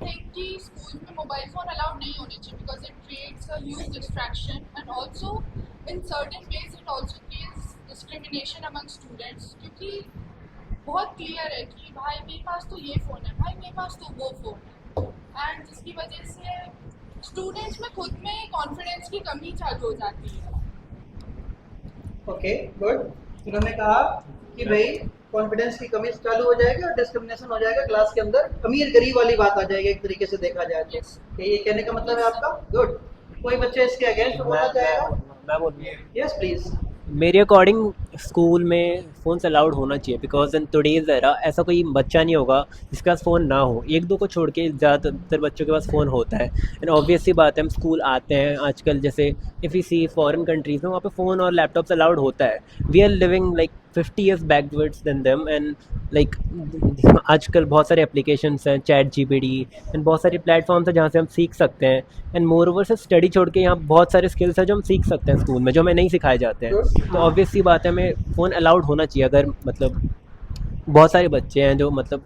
think कि school में mobile phone allowed नहीं होने चाहिए because it creates a huge distraction and also in certain ways it also creates discrimination among students क्योंकि बहुत clear है कि भाई मेरे पास तो ये फ़ोन है, भाई मेरे पास तो वो फ़ोन है एंड जिसकी वजह से स्टूडेंट्स में खुद में कॉन्फिडेंस की कमी चालू हो जाती है। Okay good. उन्होंने कहा कि भाई कॉन्फिडेंस की कमी चालू हो जाएगी और डिस्क्रिमिनेशन हो जाएगा क्लास के अंदर, अमीर गरीब वाली बात आ जाएगी एक तरीके से देखा जाए तो। ये कहने का मतलब है आपका? गुड। कोई बच्चे इसके अगेंस्ट बोलना चाहेगा? मैं बोलूँ यस प्लीज। मेरे अकॉर्डिंग स्कूल में फ़ोन्स अलाउड होना चाहिए बिकॉज इन टुडेज़ एरा ऐसा कोई बच्चा नहीं होगा जिसके पास फ़ोन ना हो। एक दो को छोड़ के ज़्यादातर बच्चों के पास फ़ोन होता है एंड ऑब्वियस सी बात है हम स्कूल आते हैं आजकल जैसे if you see foreign countries में वहाँ पे फ़ोन और लैपटॉप्स अलाउड होता है। We are living like 50 years backwards then them and like आजकल बहुत सारे एप्लीकेशंस हैं चैट जीपीटी एंड बहुत सारे प्लेटफॉर्म्स हैं जहाँ से हम सीख सकते हैं एंड मोर ओवर से स्टडी छोड़ के यहाँ बहुत सारे स्किल्स हैं जो हम सीख सकते हैं स्कूल में जो हमें नहीं सिखाए जाते हैं। तो ऑब्वियस सी बात है हमें फ़ोन अलाउड होना चाहिए। अगर मतलब बहुत सारे बच्चे हैं जो मतलब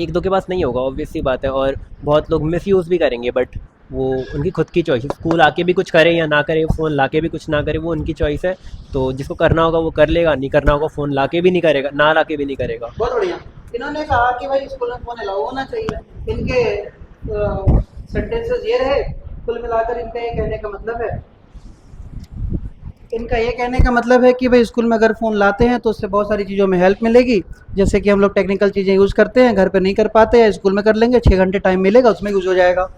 एक दो के पास नहीं होगा ऑब्वियस सी बात है और बहुत लोग मिसयूज़ भी करेंगे बट वो उनकी खुद की चॉइस है। स्कूल आके भी कुछ करे या ना करे, फ़ोन लाके भी कुछ ना करे, वो उनकी चॉइस है। तो जिसको करना होगा वो कर लेगा, नहीं करना होगा फ़ोन लाके भी नहीं करेगा, ना लाके भी नहीं करेगा। बहुत बढ़िया। इन्होंने कहा कि भाई स्कूल में फ़ोन अलाउ होना चाहिए। इनके सेंटेंसेस ये रहे। कुल मिलाकर इनका ये कहने का मतलब है कि भाई स्कूल में अगर फ़ोन लाते हैं तो उससे बहुत सारी चीज़ों में हेल्प मिलेगी। जैसे कि हम लोग टेक्निकल चीज़ें यूज़ करते हैं, घर पे नहीं कर पाते हैं, स्कूल में कर लेंगे, 6 घंटे टाइम मिलेगा, उसमें यूज़ हो जाएगा।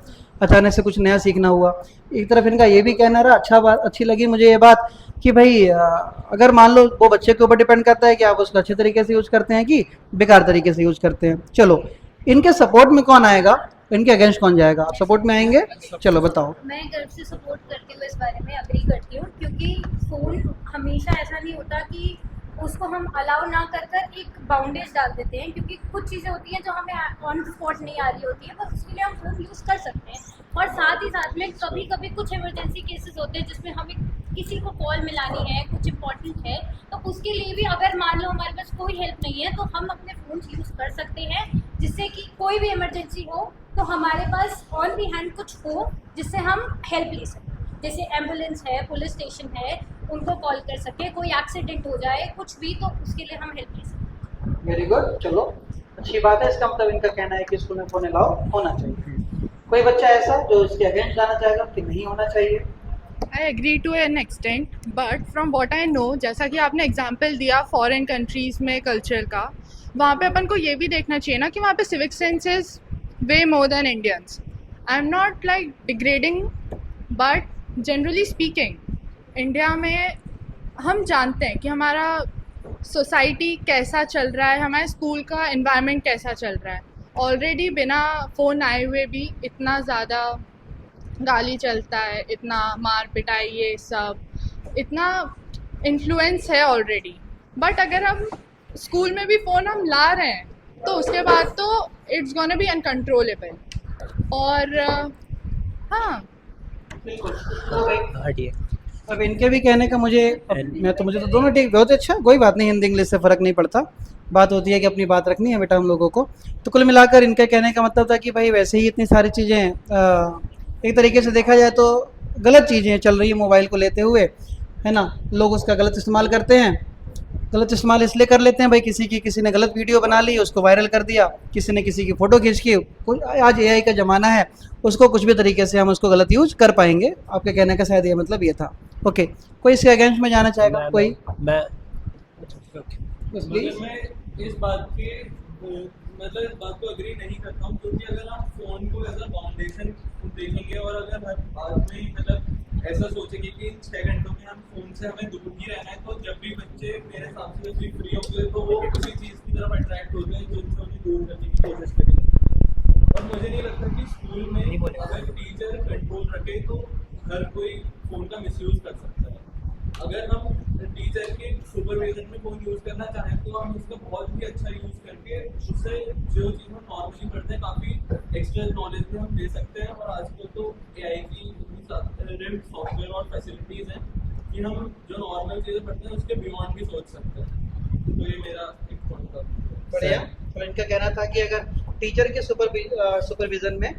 अचानक से कुछ नया सीखना हुआ। एक तरफ इनका ये भी कहना रहा, अच्छी लगी मुझे ये बात कि भाई अगर मान लो वो बच्चे के ऊपर डिपेंड करता है कि आप उसको अच्छे तरीके से यूज़ करते हैं कि बेकार तरीके से यूज़ करते हैं। चलो, इनके सपोर्ट में कौन आएगा, इनके अगेंस्ट कौन जाएगा? आप सपोर्ट में आएंगे? चलो बताओ। मैं गर्व से सपोर्ट करती हूँ, इस बारे में अग्री करती हूँ क्योंकि फ़ोन हमेशा ऐसा नहीं होता कि उसको हम अलाउ ना कर कर एक बाउंडेज डाल देते हैं क्योंकि कुछ चीज़ें होती हैं जो हमें ऑन स्पॉट नहीं आ रही होती है, बस उसके लिए हम फ़ोन यूज़ कर सकते हैं। और साथ ही साथ में कभी कभी कुछ इमरजेंसी केसेस होते हैं जिसमें हमें किसी को कॉल मिलानी है, कुछ इंपॉर्टेंट है, तो उसके लिए भी अगर मान लो हमारे पास कोई हेल्प नहीं है तो हम अपने फ़ोन यूज़ कर सकते हैं जिससे कि कोई भी इमरजेंसी हो तो हमारे पास ऑन दी हैंड कुछ हो जिससे हम हेल्प ले सकें। जैसे एम्बुलेंस है, पुलिस स्टेशन है, उनको कॉल कर सके, कोई एक्सीडेंट हो जाए कुछ भी तो उसके लिए हम हेल्प ले सकें। Very good. चलो, अच्छी बात है। इसका मतलब इनका कहना है कि स्कूल में फ़ोन अलाउ होना चाहिए। कोई बच्चा ऐसा जो इसके अगेंस्ट जाना चाहेगा कि नहीं होना चाहिए? I agree to an extent but from what I know, जैसा कि आपने एग्जाम्पल दिया फॉरेन कंट्रीज़ में कल्चर का, वहाँ पे अपन को ये भी देखना चाहिए ना कि वहाँ पे civic sense is way more than Indians. I am not like degrading but generally speaking India में हम जानते हैं कि हमारा सोसाइटी कैसा चल रहा है, हमारे स्कूल का एनवायरनमेंट कैसा चल रहा है। ऑलरेडी बिना फ़ोन आए हुए भी इतना ज़्यादा गाली चलता है, इतना मार पिटाई, ये सब इतना इन्फ्लुएंस है ऑलरेडी। बट अगर हम स्कूल में भी फ़ोन हम ला रहे हैं तो उसके बाद तो इट्स गोना बी अनकंट्रोलेबल। और हाँ, हटिए। अब इनके भी कहने का मुझे तो दोनों ठीक, बहुत अच्छा, कोई बात नहीं, हिंदी इंग्लिश से फ़र्क नहीं पड़ता। बात होती है कि अपनी बात रखनी है बेटा हम लोगों को। तो कुल मिलाकर इनके कहने का मतलब था कि भाई वैसे ही इतनी सारी चीज़ें एक तरीके से देखा जाए तो गलत चीज़ें चल रही है मोबाइल को लेते हुए, है ना। लोग उसका गलत इस्तेमाल करते हैं। गलत इस्तेमाल इसलिए कर लेते हैं भाई, किसी ने गलत वीडियो बना ली, उसको वायरल कर दिया, किसी ने किसी की फ़ोटो खींच के, आज एआई का ज़माना है, उसको कुछ भी तरीके से हम उसको गलत यूज कर पाएंगे। आपके कहने का शायद ये मतलब ये था। ओके, कोई इसके अगेंस्ट में जाना चाहेगा? कोई मैं इस बात के मतलब इस बात को अग्री नहीं करता हूँ क्योंकि अगर आप फ़ोन को एज अ फाउंडेशन देखेंगे और अगर हर बात में मतलब ऐसा सोचेंगे कि इन 6 घंटों में हम फ़ोन से हमें दूर ही रहना है, तो जब भी बच्चे मेरे हिसाब से भी फ्री होंगे तो वो उसी चीज़ की तरफ अट्रैक्ट होते हैं जो उनसे उन्हें दूर करने की कोशिश करेंगे। और मुझे नहीं लगता कि स्कूल में अगर टीचर कंट्रोल रखे तो हर कोई फ़ोन का मिसयूज़ कर सकता है। अगर हम टीचर के सुपरविजन में फ़ोन यूज़ करना चाहें तो हम उसका बहुत ही अच्छा यूज़ करके उससे जो चीज़ हम नॉर्मली पढ़ते हैं काफ़ी एक्स्ट्रा नॉलेज भी हम ले सकते हैं। और आजकल तो एआई की इतनी सॉफ्टवेयर और फैसिलिटीज़ हैं कि हम जो नॉर्मल चीज़ें पढ़ते हैं उसके बियॉन्ड भी सोच सकते हैं। तो ये मेरा एक पॉइंट था। बढ़िया। तो इनका कहना था कि अगर टीचर के सुपरविजन में,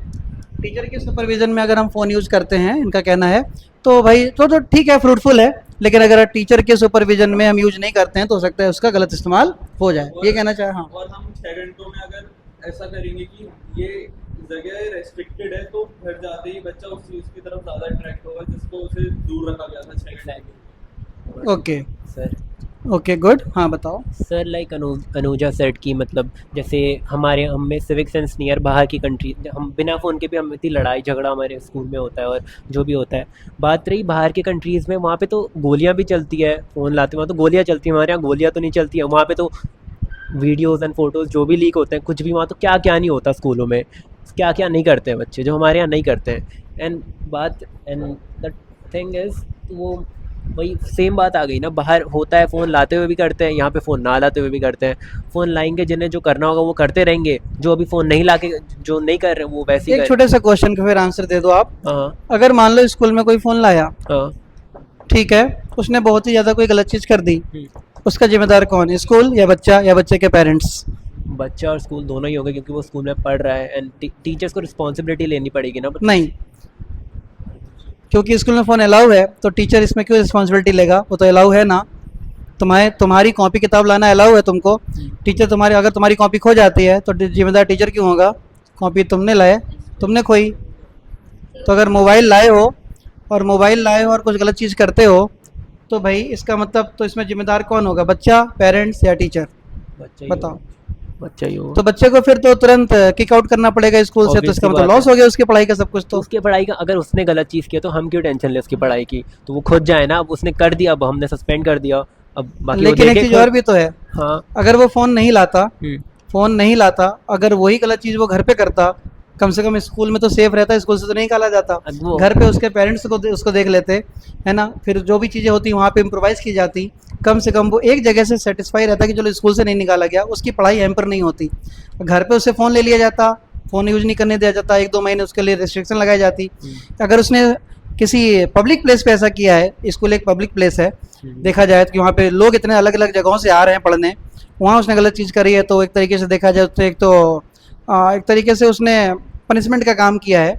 टीचर के सुपरविजन में अगर हम फ़ोन यूज़ करते हैं, इनका कहना है, तो भाई तो ठीक है, फ्रूटफुल है। लेकिन अगर टीचर के सुपरविजन में हम यूज नहीं करते हैं तो हो सकता है उसका गलत इस्तेमाल हो जाए, ये कहना चाहे। हाँ, और हम 6 घंटों में अगर ऐसा करेंगे कि ये जगह रेस्ट्रिक्टेड है तो घर जाते ही बच्चा उस चीज़ की तरफ ज़्यादा अट्रैक्ट होगा जिसको उसे दूर रखा गया था 6 घंटे। Okay sir okay good. हाँ बताओ। सर लाइक अनुजा सेट की मतलब जैसे हम में सिविक सेंस नहीं है, बाहर की कंट्री हम बिना फ़ोन के भी हम इतनी लड़ाई झगड़ा हमारे स्कूल में होता है और जो भी होता है। बात रही बाहर के कंट्रीज़ में, वहाँ पे तो गोलियाँ भी चलती है, फ़ोन लाते वहाँ तो गोलियाँ चलती हैं, हमारे यहाँ गोलियाँ तो नहीं चलती हैं। वहाँ पे तो वीडियोज़ एंड फोटोज़ जो भी लीक होते हैं, कुछ भी वहाँ तो क्या क्या नहीं होता स्कूलों में, क्या क्या नहीं करते हैं बच्चे जो हमारे यहाँ नहीं करते हैं। एंड द थिंग इज़ वो वही सेम बात आ गई ना, बाहर होता है फ़ोन लाते हुए भी करते हैं, यहाँ पे फ़ोन ना लाते हुए भी करते हैं। फ़ोन लाएंगे, जिन्हें जो करना होगा वो करते रहेंगे, जो अभी फ़ोन नहीं लाके जो नहीं कर रहे वो वैसे ही एक छोटे से क्वेश्चन का फिर आंसर दे दो आप। हाँ अगर मान लो स्कूल में कोई फ़ोन लाया, हाँ ठीक है, उसने बहुत ही ज़्यादा कोई गलत चीज़ कर दी, उसका जिम्मेदार कौन है, स्कूल या बच्चा या बच्चे के पेरेंट्स? बच्चा और स्कूल दोनों ही होंगे क्योंकि वो स्कूल में पढ़ रहा है एंड टीचर्स को रिस्पॉन्सिबिलिटी लेनी पड़ेगी ना। नहीं, क्योंकि स्कूल में फ़ोन अलाउ है तो टीचर इसमें क्यों रिस्पॉन्सिबिलिटी लेगा? वो तो अलाउ है ना। तुम्हारी कॉपी किताब लाना अलाउ है तुमको, टीचर तुम्हारी अगर तुम्हारी कॉपी खो जाती है तो जिम्मेदार टीचर क्यों होगा? कॉपी तुमने लाए, तुमने खोई। तो अगर मोबाइल लाए हो और कुछ गलत चीज़ करते हो तो भाई इसका मतलब तो इसमें जिम्मेदार कौन होगा, बच्चा, पेरेंट्स या टीचर? बच्चा बताओ। बच्चा ही हो तो बच्चे को फिर तो तुरंत किक आउट करना पड़ेगा स्कूल से, तो इसका मतलब लॉस हो गया उसकी पढ़ाई का सब कुछ। तो तो उसकी पढ़ाई का अगर उसने गलत चीज़ किया तो हम क्यों टेंशन ले उसकी पढ़ाई की, तो वो खुद जाए ना। अब उसने कर दिया, अब हमने सस्पेंड कर दिया, अब बाकी वो लेकिन एक देखे चीज़ और भी तो है, हाँ अगर वो फ़ोन नहीं लाता, अगर वही गलत चीज़ वो घर पे करता, कम से कम स्कूल में तो सेफ रहता, स्कूल से तो नहीं निकाला जाता। वो घर पे उसके पेरेंट्स को उसको देख लेते, है ना, फिर जो भी चीज़ें होती वहाँ पे इम्प्रोवाइज़ की जाती, कम से कम वो एक जगह से सेटिस्फाई रहता कि चलो स्कूल से नहीं निकाला गया, उसकी पढ़ाई हैम्पर नहीं होती। घर पे उसे फ़ोन ले लिया जाता, फ़ोन यूज नहीं करने दिया जाता, 1-2 महीने उसके लिए रिस्ट्रिक्शन लगाई जाती। अगर उसने किसी पब्लिक प्लेस पे ऐसा किया है, स्कूल एक पब्लिक प्लेस है, देखा जाए कि वहाँ पे लोग इतने अलग अलग जगहों से आ रहे हैं पढ़ने, वहाँ उसने गलत चीज़ करी है, तो एक तरीके से देखा जाए तो एक तरीके से उसने पनिशमेंट का काम किया है,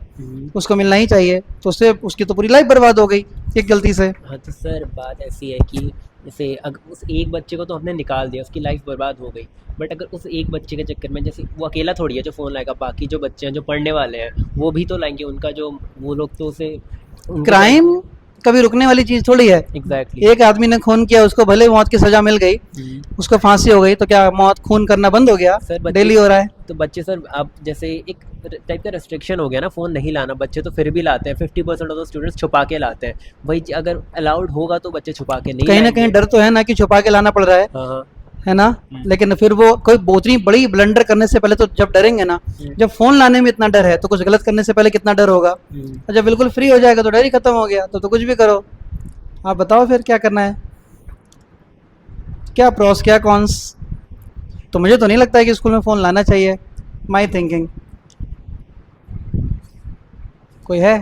उसको मिलना ही चाहिए। तो उससे उसकी तो पूरी लाइफ बर्बाद हो गई एक गलती से। हाँ तो सर बात ऐसी है कि जैसे अगर उस एक बच्चे को तो हमने निकाल दिया, उसकी लाइफ बर्बाद हो गई, बट अगर उस एक बच्चे के चक्कर में, जैसे वो अकेला थोड़ी है जो फ़ोन लाएगा, बाकी जो बच्चे हैं जो पढ़ने वाले हैं वो भी तो लाएंगे, उनका जो वो लोग तो उसे क्राइम कभी रुकने वाली चीज़ थोड़ी है। एग्जैक्टली एक आदमी ने खून किया, उसको भले मौत की सज़ा मिल गई, उसको फांसी हो गई, तो क्या मौत खून करना बंद हो गया? सर डेली हो रहा है। तो बच्चे सर अब जैसे एक टाइप का रेस्ट्रिक्शन हो गया ना, फ़ोन नहीं लाना, बच्चे तो फिर भी लाते हैं, 50% ऑफ द स्टूडेंट्स छुपा के लाते हैं। वही अगर अलाउड होगा तो बच्चे छुपा के नहीं कहीं ना लाएंगे। कहीं डर तो है ना कि छुपा के लाना पड़ रहा हाँ हाँ है ना। लेकिन फिर वो कोई बहुत ही बड़ी ब्लंडर करने से पहले तो जब डरेंगे ना, जब फ़ोन लाने में इतना डर है तो कुछ गलत करने से पहले कितना डर होगा। और जब बिल्कुल फ्री हो जाएगा तो डर ही खत्म हो गया, तो कुछ भी करो। आप बताओ फिर क्या करना है, क्या प्रॉस क्या कॉन्स? तो मुझे तो नहीं लगता है कि स्कूल में फ़ोन लाना चाहिए, माई थिंकिंग। कोई है?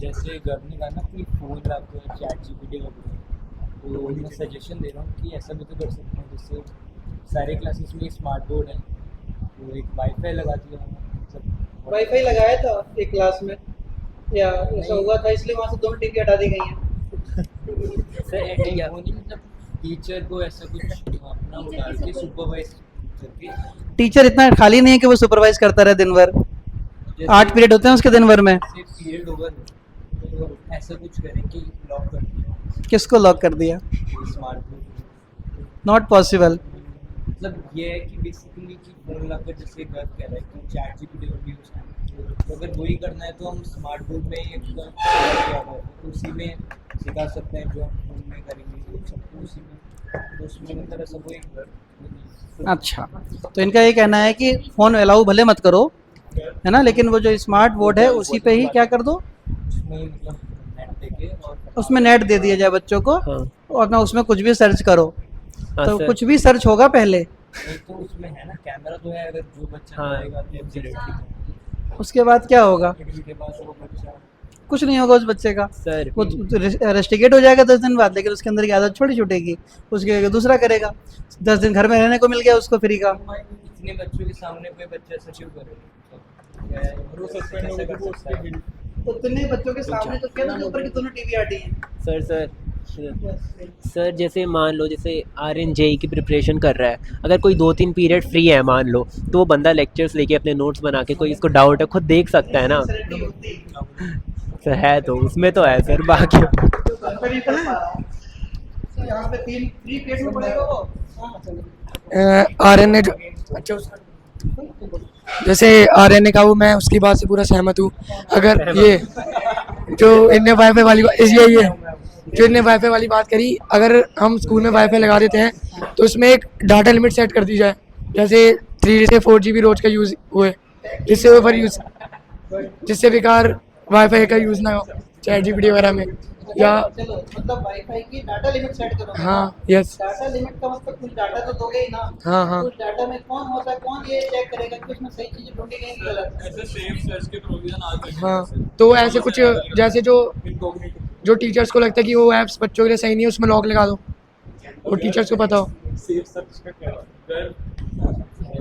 जैसे गवर्नमेंट का ना कि फ़ोन लाते हैं, चैट जीपीटी वगैरह, तो मैं सजेशन दे रहा हूँ कि ऐसा भी तो कर सकते हैं, जैसे सारे क्लासेस में स्मार्ट बोर्ड है, तो एक वाईफाई लगा दिया, मतलब वाईफाई लगाया था एक क्लास में, या ऐसा हुआ था इसलिए वहाँ से 2 टीवी हटा दी गई हैं? वो नहीं, मतलब टीचर को ऐसा कुछ अपना वो डाल के सुपरवाइज करके, टीचर इतना खाली नहीं है कि वो सुपरवाइज करता रहे दिन भर, 8 पीरियड होते हैं उसके दिन भर में। पीरियड ओवर तो ऐसा कुछ करें कि लॉक कर दिया। किसको लॉक कर दिया? Smart board not possible. मतलब ये है कि बेसिकली कि फ़ोन लाकर जैसे गलत कह रहा है कि चैट जीपीटी और भी यूज़ करें, तो अगर वही करना है तो हम स्मार्ट बोर्ड में ही तो उसी में सिखा सकते हैं, जो हम फ़ोन में करेंगे सबको उसी में, तो उसमें मतलब ऐसा कोई अच्छा, तो इनका ये कहना है कि फ़ोन अलाउ भले मत करो, है ना, लेकिन वो जो स्मार्ट बोर्ड है उसी पे ही क्या कर दो, उसमें मतलब नेट देके और उसमें नेट दे दिया जाए बच्चों को, हाँ और ना उसमें कुछ भी सर्च करो। हाँ तो सर। कुछ भी सर्च होगा पहले, नहीं तो उसमें है ना कैमरा तो है, अगर जो बच्चा हाँ, आएगा तो एग्जैक्टली उसके बाद क्या होगा? के पास वो बच्चा कुछ नहीं होगा उस बच्चे का। सर वो रेस्टिकेट हो जाएगा 10 दिन बाद, लेकिन उसके अंदर की आदत छोटी छूटेगी, उसके जगह दूसरा करेगा। 10 दिन घर में रहने को मिल गया उसको फ्री का। इतने बच्चों के सामने कोई बच्चा ऐसा क्यों करे? वो सस्पेंड हो गए तो उसके बिल तो इतने बच्चों के सामने तो क्या ना ऊपर की दोनों टीवी आती हैं। सर जैसे मान लो, जैसे आर्यन जेई की प्रिपरेशन कर रहा है, अगर कोई 2-3 पीरियड फ्री है मान लो, तो वो बंदा लेक्चर्स लेके अपने नोट्स बना के, कोई इसको डाउट है खुद देख सकता है ना। सर है तो उसमें तो है सर, बाकी यहाँ पे 3 फ्री पीरियड में पढ़ेगा वो। हाँ, आर्यन ने जो अच्छा जैसे आर्यन ने कहा वो मैं उसकी बात से पूरा सहमत हूँ। अगर ये जो इनने वाईफाई वाली ये जो इनने वाईफाई वाली बात करी, अगर हम स्कूल में वाईफाई लगा देते हैं तो उसमें एक डाटा लिमिट सेट कर दी जाए, जैसे 3 से 4 GB रोज का यूज़ हुए, जिससे ओवर यूज़, जिससे बेकार वाईफाई का यूज़ ना हो चैट जीपीटी वगैरह में, या चलो मतलब वाईफाई की डाटा लिमिट सेट करो। हाँ यस डाटा लिमिट का मतलब कुछ डाटा तो दोगे ही ना। हाँ हाँ उस डाटा में कौन होता है, कौन ये चेक करेगा कि उसमें सही चीजें ढूंढी गई कि गलत। ऐसे सेफ सर्च के प्रोविजन आ गए हैं। हाँ, तो ऐसे कुछ जैसे जो टीचर्स को लगता है कि वो ऐप्स बच्चों के लिए सही नहीं है, उसमें लॉक लगा दो और टीचर्स को पता हो। सेफ सर्च का क्या है?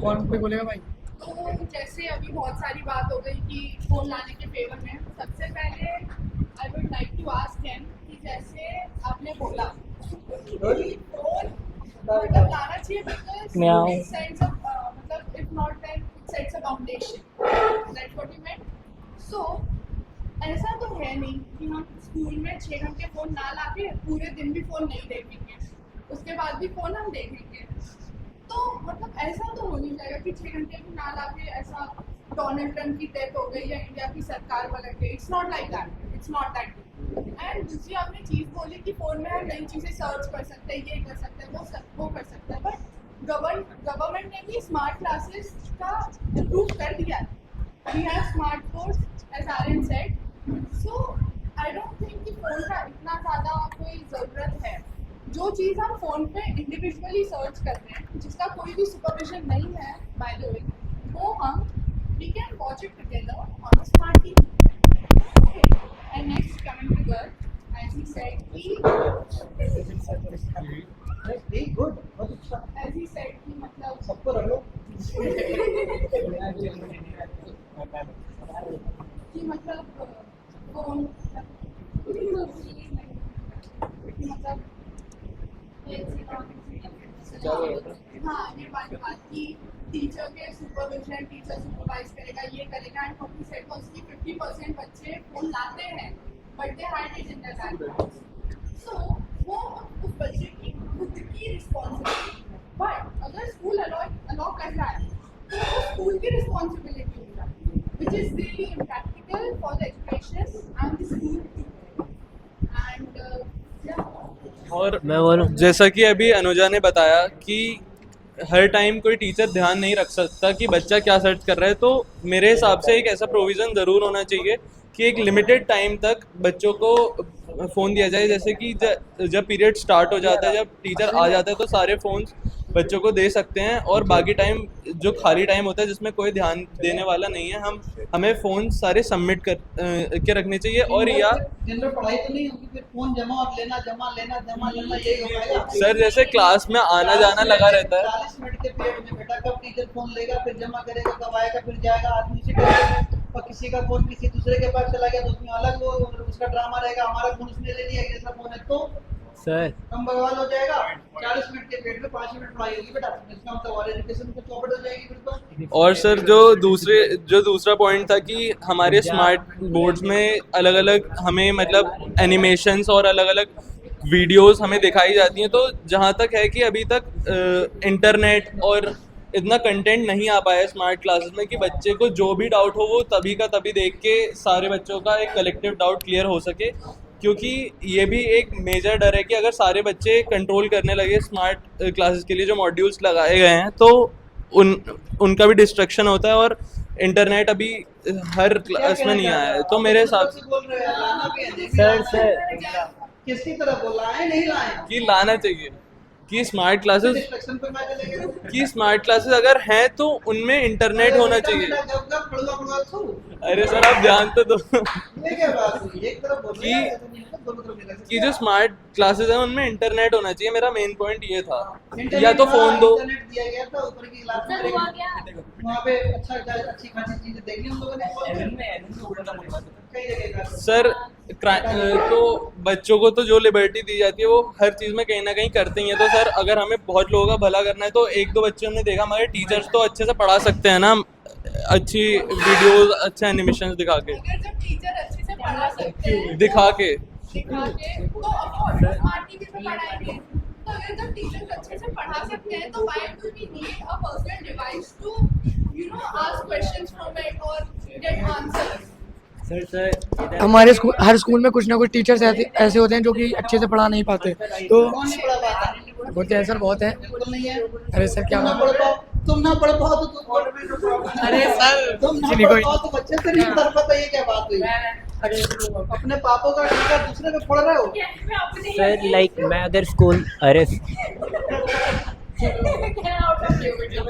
कौन कोई बोलेगा भाई? तो जैसे अभी बहुत सारी बात हो गई कि फोन लाने के फेवर में, सबसे पहले I would like to ask him कि जैसे आपने बोला कि फोन मतलब लाना चाहिए बिकॉज इट सेट्स अप, मतलब if not then it sets a foundation, that's what you meant. So ऐसा तो है नहीं कि हम स्कूल में 6 घंटे फोन ना लाके पूरे दिन भी फोन नहीं देखेंगे, उसके बाद भी फोन हम देखेंगे। तो मतलब ऐसा तो हो नहीं जाएगा कि 6 घंटे भी ना लाके ऐसा डोनाल्ड ट्रम्प की डेथ हो गई या इंडिया की सरकार पलट गई। It's not like that, it's not that. And दूसरी आपने चीज़ बोली कि फ़ोन में हम नई चीज़ें सर्च कर सकते हैं, ये कर सकते हैं, वो कर सकते हैं, बट गवर्नमेंट ने भी स्मार्ट क्लासेस का अप्रूव कर दिया है। We have smart boards as Aryan said, so I don't think कि फ़ोन का इतना ज़्यादा कोई ज़रूरत है। जो चीज़ हम फ़ोन पे इंडिविजुअली सर्च करते हैं, जिसका कोई भी सुपरविजन नहीं है बाय द वे, वो हम we can watch it together on smart TV. Okay, and next coming to girl, as he said कि गुड, बहुत अच्छा। एज ही सेड कि मतलब सबको रख लो। कि मतलब फ़ोन मतलब हाँ, ये वाली बात कि टीचर के सुपरविजन, टीचर सुपरवाइज करेगा, ये करेगा। एंड होपी सेड वाज कि 50% बच्चे फोन लाते हैं but they had it in their bag. So वो उस बच्चे की खुद की रिस्पॉन्सिबिलिटी, बट अगर स्कूल अलाउ कर रहा है तो वो स्कूल की रिस्पॉन्सिबिलिटी होगा, which is really impractical for the education and the school. And और मैं बोलूं, जैसा कि अभी अनुजा ने बताया कि हर टाइम कोई टीचर ध्यान नहीं रख सकता कि बच्चा क्या सर्च कर रहा है, तो मेरे हिसाब से एक ऐसा प्रोविज़न ज़रूर होना चाहिए कि एक लिमिटेड टाइम तक बच्चों को फ़ोन दिया जाए। जैसे कि जब पीरियड स्टार्ट हो जाता है, जब टीचर आ जाता है, तो सारे फ़ोन्स बच्चों को दे सकते हैं, और बाकी टाइम जो खाली टाइम होता है जिसमें कोई ध्यान देने वाला नहीं है, हमें फ़ोन सारे सबमिट के रखने चाहिए। और या दिन में पढ़ाई तो नहीं होगी, फिर फोन जमा और लेना, जमा लेना यही हो पाएगा। सर जैसे क्लास में आना जाना लगा रहता है, 40 मिनट के पीरियड में बेटा कब टीचर फोन लेगा, फिर जमा करेगा, कब आएगा, फिर जाएगा आदमी से करेगा, और किसी का फोन किसी दूसरे के पास चला गया तो उसमें अलग वो उसका ड्रामा रहेगा, हमारा फोन उसने ले लिया, ऐसा फोन है तो सर कम बवाल हो जाएगा। 40 मिनट के पीरियड में 5 मिनट पढ़ाई होगी बेटा, इसका मतलब और एजुकेशन को चौपट हो जाएगी फिर तो। और सर जो दूसरा पॉइंट था कि हमारे स्मार्ट बोर्ड्स में अलग अलग हमें मतलब एनिमेशंस और अलग अलग वीडियोस हमें दिखाई जाती हैं, तो जहाँ तक है कि अभी तक इंटरनेट और इतना कंटेंट नहीं आ पाया है स्मार्ट क्लासेस में कि बच्चे को जो भी डाउट हो वो तभी का तभी देख के सारे बच्चों का एक कलेक्टिव डाउट क्लियर हो सके। क्योंकि ये भी एक मेजर डर है कि अगर सारे बच्चे कंट्रोल करने लगे स्मार्ट क्लासेस के लिए जो मॉड्यूल्स लगाए गए हैं, तो उनका भी डिस्ट्रक्शन होता है, और इंटरनेट अभी हर क्लास में नहीं आया है। तो मेरे हिसाब से बोल रहे हैं लाना भी है, सर किसकी तरफ बोल रहा है, नहीं लाए कि लाना चाहिए, कि स्मार्ट क्लासेस डिस्ट्रैक्शन पे मैं चले गए कि स्मार्ट क्लासेस अगर हैं तो उनमें इंटरनेट होना चाहिए। अरे सर आप ध्यान तो दो ये क्या बात हुई एक तरफ बोल रहे हैं दोनों तरफ मिला कि जो स्मार्ट क्लासेस हैं उनमें इंटरनेट होना चाहिए। मेरा मेन पॉइंट ये था, या तो फोन दो। इंटरनेट दिया गया था ऊपर की क्लास सर में हुआ क्या? वहाँ पे अच्छी खासी चीजें देखी हम लोगों ने कई जगह का सर तो बच्चों को तो जो लिबर्टी दी जाती है वो हर चीज़ में कहीं ना कहीं करते ही हैं। तो सर अगर हमें बहुत लोगों का भला करना है तो एक दो बच्चे हमने देखा, हमारे टीचर्स तो अच्छे से पढ़ा सकते हैं ना, अच्छी वीडियोस अच्छे एनिमेशन दिखा के अगर जब टीचर अच्छे से पढ़ा सकते हैं दिखा के तो स्मार्ट टीवी पे पढ़ाएंगे। तो अगर जब टीचर्स अच्छे से पढ़ा सकते हैं तो why do we need a personal device to ask questions from it और गेट आंसर्स। सर हमारे स्कूल, हर स्कूल में कुछ ना कुछ टीचर्स ऐसे होते हैं जो कि अच्छे से पढ़ा नहीं पाते, तो कौन नहीं पढ़ा पाता होते हैं सर, बहुत है। बिल्कुल नहीं है अरे सर क्या तुम ना पढ़ पाओ तो तुम अरे सर तुम ना चलिए पढ़ कोई पाओ तो बच्चे से नहीं पढ़ पाता, ये क्या बात हुई? अपने पापों का ठेका दूसरे पे फोड़ रहे हो। सर लाइक मैं अगर स्कूल अरे Get out of here with your